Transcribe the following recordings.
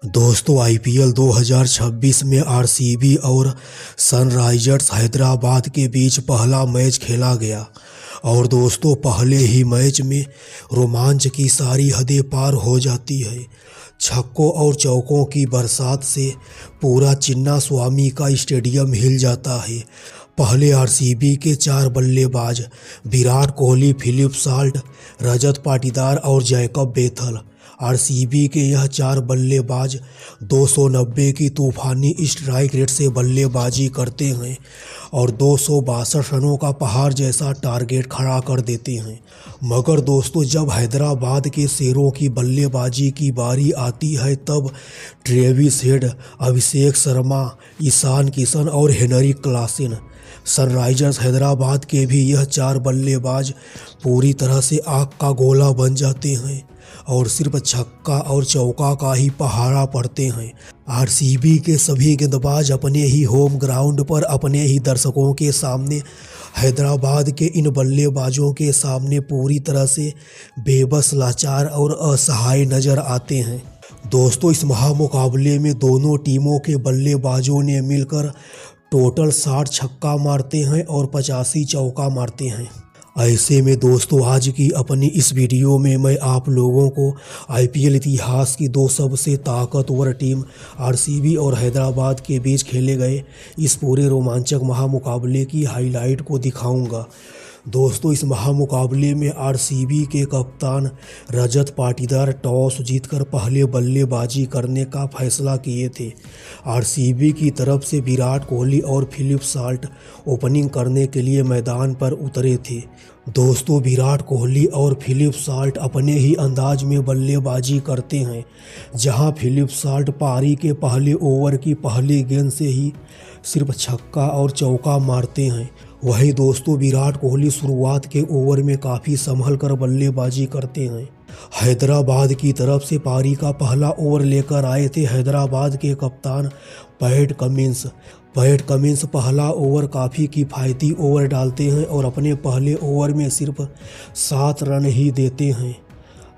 दोस्तों आईपीएल 2026 में आरसीबी और सनराइजर्स हैदराबाद के बीच पहला मैच खेला गया और दोस्तों पहले ही मैच में रोमांच की सारी हदें पार हो जाती है। छक्कों और चौकों की बरसात से पूरा चिन्नास्वामी का स्टेडियम हिल जाता है। पहले आरसीबी के 4 बल्लेबाज विराट कोहली, फिलिप साल्ट, रजत पाटीदार और जैकब बेथल। आरसीबी के यह 4 बल्लेबाज 290 की तूफानी स्ट्राइक रेट से बल्लेबाजी करते हैं और 262 रनों का पहाड़ जैसा टारगेट खड़ा कर देते हैं। मगर दोस्तों जब हैदराबाद के शेरों की बल्लेबाजी की बारी आती है तब ट्रेविस हेड, अभिषेक शर्मा, ईशान किशन और हेनरी क्लासेन, सनराइजर्स हैदराबाद के भी यह 4 बल्लेबाज पूरी तरह से आग का गोला बन जाते हैं और सिर्फ छक्का और चौका का ही पहाड़ा पड़ते हैं। आरसीबी के सभी गेंदबाज अपने ही होम ग्राउंड पर अपने ही दर्शकों के सामने हैदराबाद के इन बल्लेबाजों के सामने पूरी तरह से बेबस, लाचार और असहाय नजर आते हैं। दोस्तों इस महामुकाबले में दोनों टीमों के बल्लेबाजों ने मिलकर टोटल 60 छक्का मारते हैं और 85 चौका मारते हैं। ऐसे में दोस्तों आज की अपनी इस वीडियो में मैं आप लोगों को आईपीएल इतिहास की 2 सबसे ताकतवर टीम आरसीबी और हैदराबाद के बीच खेले गए इस पूरे रोमांचक महामुकाबले की हाईलाइट को दिखाऊंगा। दोस्तों इस महामुकाबले में आरसीबी के कप्तान रजत पाटीदार टॉस जीतकर पहले बल्लेबाजी करने का फैसला किए थे। आरसीबी की तरफ से विराट कोहली और फिलिप साल्ट ओपनिंग करने के लिए मैदान पर उतरे थे। दोस्तों विराट कोहली और फिलिप साल्ट अपने ही अंदाज में बल्लेबाजी करते हैं। जहां फिलिप साल्ट पारी के पहले ओवर की पहली गेंद से ही सिर्फ छक्का और चौका मारते हैं, वहीं दोस्तों विराट कोहली शुरुआत के ओवर में काफ़ी संभल कर बल्लेबाजी करते हैं। हैदराबाद की तरफ से पारी का पहला ओवर लेकर आए थे हैदराबाद के कप्तान पैट कमिंस। पहला ओवर काफ़ी किफ़ायती ओवर डालते हैं और अपने पहले ओवर में सिर्फ 7 रन ही देते हैं।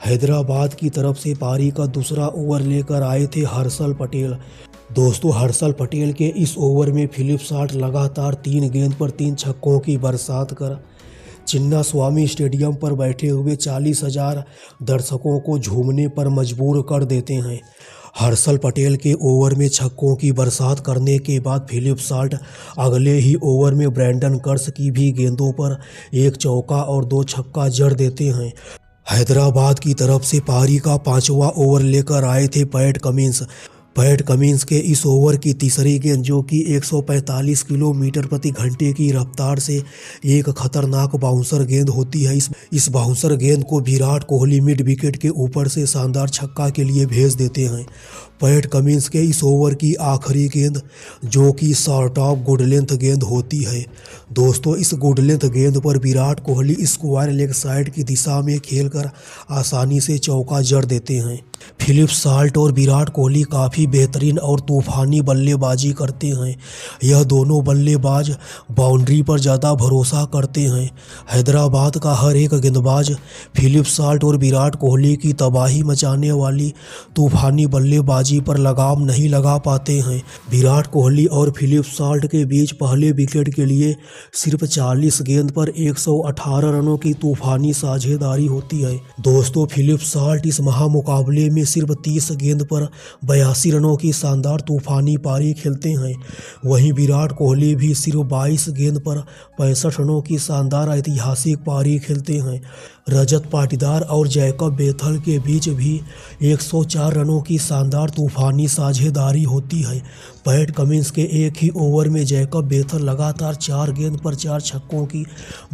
हैदराबाद की तरफ से पारी का दूसरा ओवर लेकर आए थे हर्षल पटेल। दोस्तों हर्षल पटेल के इस ओवर में फिलिप साल्ट लगातार 3 गेंद पर 3 छक्कों की बरसात कर चिन्नास्वामी स्टेडियम पर बैठे हुए 40,000 दर्शकों को झूमने पर मजबूर कर देते हैं। हर्षल पटेल के ओवर में छक्कों की बरसात करने के बाद फिलिप साल्ट अगले ही ओवर में ब्रैंडन कर्स की भी गेंदों पर 1 चौका और 2 छक्का जड़ देते हैं। हैदराबाद की तरफ से पारी का 5वां ओवर लेकर आए थे पैट कमिंस के इस ओवर की तीसरी गेंद जो कि 145 किलोमीटर प्रति घंटे की रफ्तार से एक खतरनाक बाउंसर गेंद होती है। इस बाउंसर गेंद को विराट कोहली मिड विकेट के ऊपर से शानदार छक्का के लिए भेज देते हैं। पैट कमिंस के इस ओवर की आखिरी गेंद जो कि शॉर्ट ऑफ गुड लेंथ गेंद होती है। दोस्तों इस गुड लेंथ गेंद पर Virat Kohli square leg side की दिशा में खेलकर आसानी से चौका जड़ देते हैं। फिलिप साल्ट और विराट कोहली काफ़ी बेहतरीन और तूफानी बल्लेबाजी करते हैं। यह दोनों बल्लेबाज बाउंड्री पर ज़्यादा भरोसा करते हैं। हैदराबाद का हर एक गेंदबाज फिलिप साल्ट और विराट कोहली की तबाही मचाने वाली तूफानी बल्लेबाजी पर लगाम नहीं लगा पाते हैं। विराट कोहली और फिलिप साल्ट के बीच पहले विकेट के लिए सिर्फ 40 गेंद पर 118 रनों की तूफानी साझेदारी होती है। दोस्तों फिलिप साल्ट इस महामुकाबले में सिर्फ 30 गेंद पर 82 रनों की शानदार तूफानी पारी खेलते हैं। वहीं विराट कोहली भी सिर्फ 22 गेंद पर 65 रनों की शानदार ऐतिहासिक पारी खेलते हैं। रजत पाटीदार और जैकब बेथल के बीच भी 104 रनों की शानदार तूफानी साझेदारी होती है। पैट कमिंस के एक ही ओवर में जैकब बेथल लगातार 4 गेंद पर 4 छक्कों की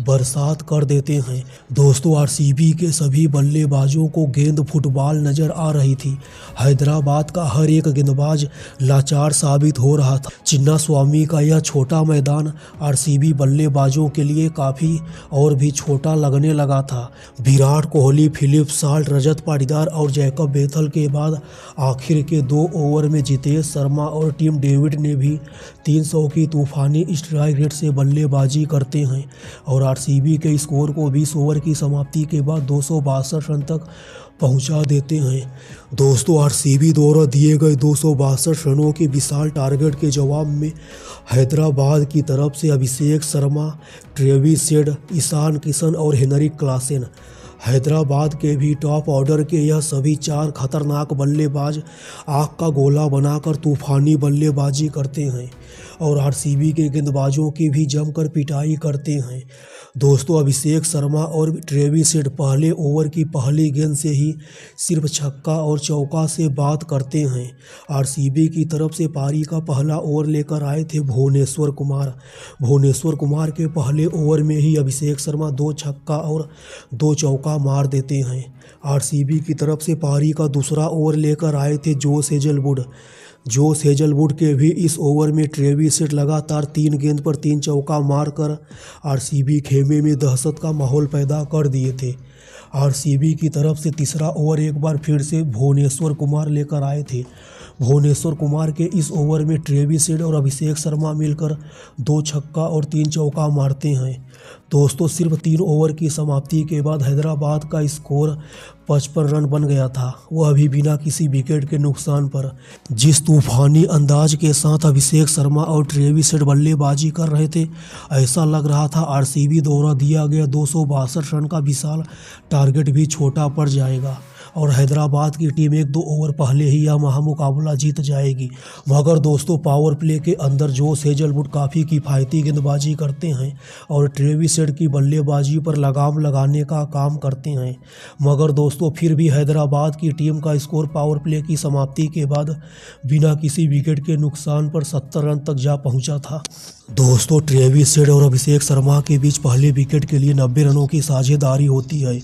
बरसात कर देते हैं। दोस्तों आरसीबी के सभी बल्लेबाजों को गेंद फुटबॉल नजर आ रही थी। हैदराबाद का हर एक गेंदबाज लाचार साबित हो रहा था। चिन्नास्वामी का यह छोटा मैदान आरसीबी बल्लेबाजों के लिए काफ़ी और भी छोटा लगने लगा था। विराट कोहली, फिलिप साल्ट, रजत पाटीदार और जैकब बेथल के बाद आखिर के 2 ओवर में जितेश शर्मा और टीम डेविड ने भी 300 की तूफानी स्ट्राइक रेट से बल्लेबाजी करते हैं और आरसीबी के स्कोर को 20 ओवर की समाप्ति के बाद 262 रन तक पहुंचा देते हैं। दोस्तों आरसीबी द्वारा दिए गए 262 रनों के विशाल टारगेट के जवाब में हैदराबाद की तरफ से अभिषेक शर्मा, ट्रेविस हेड, ईशान किशन और हेनरिक क्लासेन, हैदराबाद के भी टॉप ऑर्डर के यह सभी 4 खतरनाक बल्लेबाज आग का गोला बनाकर तूफानी बल्लेबाजी करते हैं और आरसीबी के गेंदबाजों की भी जमकर पिटाई करते हैं। दोस्तों अभिषेक शर्मा और ट्रेविस हेड पहले ओवर की पहली गेंद से ही सिर्फ छक्का और चौका से बात करते हैं। आरसीबी की तरफ से पारी का पहला ओवर लेकर आए थे भुवनेश्वर कुमार। भुवनेश्वर कुमार के पहले ओवर में ही अभिषेक शर्मा 2 छक्का और 2 चौका मार देते हैं। आरसीबी की तरफ से पारी का दूसरा ओवर लेकर आए थे जोश हेजलवुड के भी इस ओवर में ट्रेविस हेड लगातार 3 गेंद पर 3 चौका मारकर आरसीबी खेमे में दहशत का माहौल पैदा कर दिए थे। आरसीबी की तरफ से तीसरा ओवर एक बार फिर से भुवनेश्वर कुमार लेकर आए थे। भुवनेश्वर कुमार के इस ओवर में ट्रेविस हेड और अभिषेक शर्मा मिलकर 2 छक्का और 3 चौका मारते हैं। दोस्तों सिर्फ 3 ओवर की समाप्ति के बाद हैदराबाद का स्कोर 55 रन बन गया था, वह भी बिना किसी विकेट के नुकसान पर। जिस तूफानी अंदाज के साथ अभिषेक शर्मा और ट्रेविस हेड बल्लेबाजी कर रहे थे, ऐसा लग रहा था आरसीबी द्वारा दिया गया 262 रन का विशाल टारगेट भी छोटा पड़ जाएगा और हैदराबाद की टीम 1-2 ओवर पहले ही यह महामुकाबला जीत जाएगी। मगर दोस्तों पावर प्ले के अंदर जोश हेजलवुड काफ़ी किफ़ायती गेंदबाजी करते हैं और ट्रेविस हेड की बल्लेबाजी पर लगाम लगाने का काम करते हैं। मगर दोस्तों फिर भी हैदराबाद की टीम का स्कोर पावर प्ले की समाप्ति के बाद बिना किसी विकेट के नुकसान पर 70 रन तक जा पहुंचा था। दोस्तों ट्रेविस हेड और अभिषेक शर्मा के बीच पहले विकेट के लिए 90 रनों की साझेदारी होती है।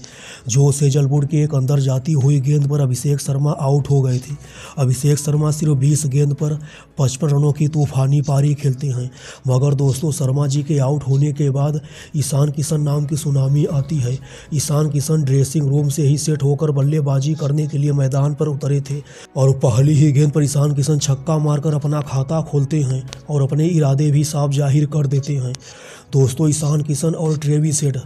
जोश हेजलवुड के एक अंदर जाती हुई गेंद पर अभिषेक शर्मा आउट हो गए थे। अभिषेक शर्मा सिर्फ 20 गेंद पर 55 रनों की तूफानी पारी खेलते हैं। मगर दोस्तों शर्मा जी के आउट होने के बाद ईशान किशन नाम की सुनामी आती है। ईशान किशन ड्रेसिंग रूम से ही सेट होकर बल्लेबाजी करने के लिए मैदान पर उतरे थे और पहली ही गेंद पर ईशान किशन छक्का मारकर अपना खाता खोलते हैं और अपने इरादे भी साफ जाहिर कर देते हैं। दोस्तों ईशान किशन और ट्रेविस हेड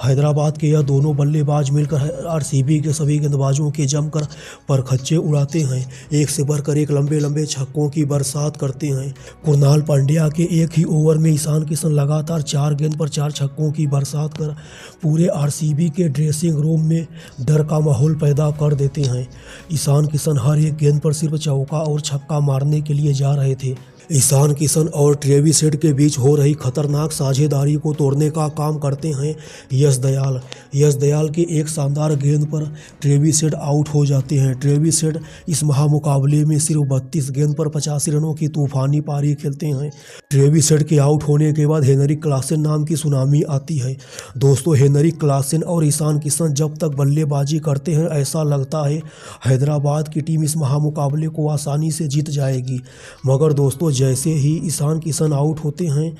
हैदराबाद के यह दोनों बल्लेबाज मिलकर आरसीबी के सभी गेंदबाजों के जमकर परखच्चे उड़ाते हैं। एक से बढ़कर एक लंबे लंबे छक्कों की बरसात करते हैं। कुणाल पांड्या के एक ही ओवर में ईशान किशन लगातार 4 गेंद पर 4 छक्कों की बरसात कर पूरे आरसीबी के ड्रेसिंग रूम में डर का माहौल पैदा कर देते हैं। ईशान किशन हर एक गेंद पर सिर्फ चौका और छक्का मारने के लिए जा रहे थे। ईशान किशन और ट्रेविस हेड के बीच हो रही खतरनाक साझेदारी को तोड़ने का काम करते हैं यश दयाल की एक शानदार गेंद पर ट्रेविस हेड आउट हो जाते हैं। ट्रेविस हेड इस महामुकाबले में सिर्फ 32 गेंद पर 85 रनों की तूफानी पारी खेलते हैं। ट्रेविस हेड के आउट होने के बाद हेनरिक क्लासेन नाम की सुनामी आती है। दोस्तों हेनरिक क्लासेन और ईशान किशन जब तक बल्लेबाजी करते हैं ऐसा लगता है हैदराबाद की टीम इस महामुकाबले को आसानी से जीत जाएगी। मगर दोस्तों जैसे ही ईशान किशन आउट होते हैं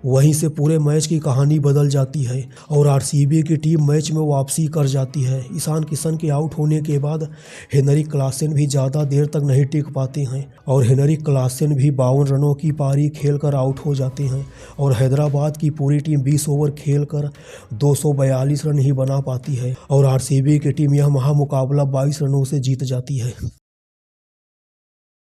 वहीं से पूरे मैच की कहानी बदल जाती है और आरसीबी की टीम मैच में वापसी कर जाती है। ईशान किशन के आउट होने के बाद हेनरिक क्लासेन भी ज़्यादा देर तक नहीं टिक पाते हैं और हेनरिक क्लासेन भी 52 रनों की पारी खेलकर आउट हो जाते हैं और हैदराबाद की पूरी टीम 20 ओवर खेलकर 242 रन ही बना पाती है और आरसीबी की टीम यह महामुकाबला 22 रनों से जीत जाती है।